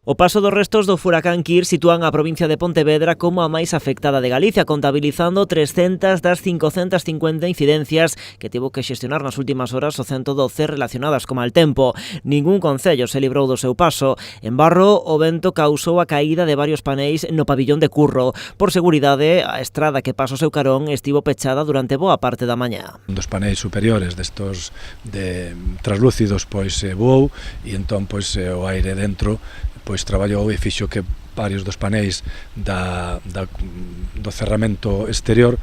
O paso dos restos do furacán Kir sitúan a provincia de Pontevedra como a máis afectada de Galicia, contabilizando 300 das 550 incidencias que tivo que xestionar nas últimas horas o 112 relacionadas co mal tempo. Ningún concello se librou do seu paso. En Barro, o vento causou a caída de varios paneis no pabillón de Curro. Por seguridade, a estrada que pasa o seu carón estivo pechada durante boa parte da mañá. Un dos paneis superiores destos de translúcidos voou e entón o aire dentro traballou e fixo que varios dos paneis do cerramento exterior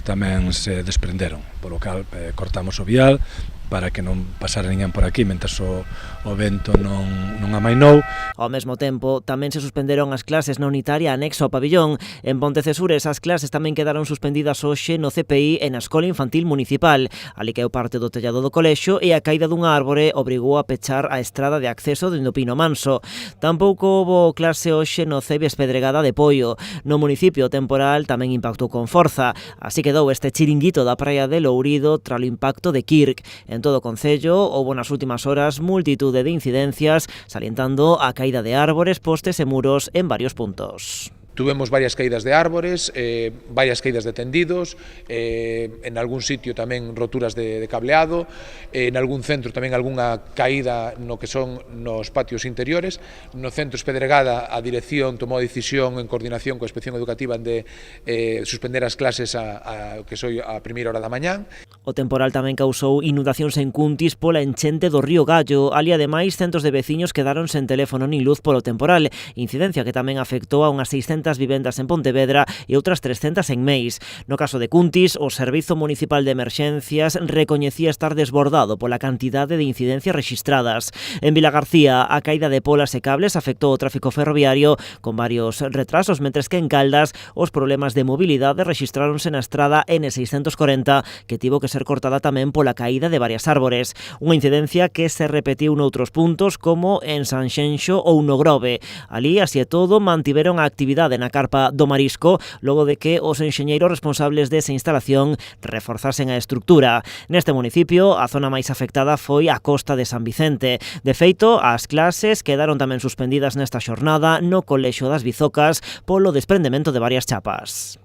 tamén se desprenderon, polo cal cortamos o vial para que non pasara ninguén por aquí mentres o vento non amainou. Ao mesmo tempo, tamén se suspenderon as clases na unitaria anexo ao pabillón. En Pontecesures, as clases tamén quedaron suspendidas hoxe no CPI e na Escola Infantil Municipal. Ali caeu parte do tellado do colexio e a caída dunha árbore obrigou a pechar a estrada de acceso dende o Pino Manso. Tampouco houbo clase hoxe no Cebes Pedregada de Poio. No municipio, o temporal tamén impactou con forza. Así quedou este chiringuito da praia de Lourido tras o impacto de Kirk. En todo o concello houbo nas últimas horas multitude de incidencias, salientando a caída de árbores, postes e muros en varios puntos. Tuvemos varias caídas de árbores, varias caídas de tendidos, en algún sitio tamén roturas de cableado, en algún centro tamén algunha caída no que son nos patios interiores. No centro Espedregada a dirección tomou a decisión en coordinación coa Inspección Educativa de suspender as clases a primeira hora da mañán. O temporal tamén causou inundacións en Cuntis pola enchente do río Gallo. Ali, ademais, centos de veciños quedaron sen teléfono nin luz polo temporal, incidencia que tamén afectou a unhas 600 vivendas en Pontevedra e outras 300 en Meis. No caso de Cuntis, o Servizo Municipal de Emerxencias recoñecía estar desbordado pola cantidade de incidencias rexistradas. En Vilagarcía, a caída de polas e cables afectou o tráfico ferroviario con varios retrasos, mentres que en Caldas os problemas de mobilidade rexistráronse na estrada N640, que tivo que ser cortada tamén pola caída de varias árbores. Unha incidencia que se repetiu noutros puntos como en Sanxenxo ou no Grove. Ali, así e todo, mantiveron a actividade na carpa do Marisco, logo de que os enxeñeiros responsables desa instalación reforzasen a estructura. Neste municipio, a zona máis afectada foi a costa de San Vicente. De feito, as clases quedaron tamén suspendidas nesta xornada no Colexio das Bizocas polo desprendemento de varias chapas.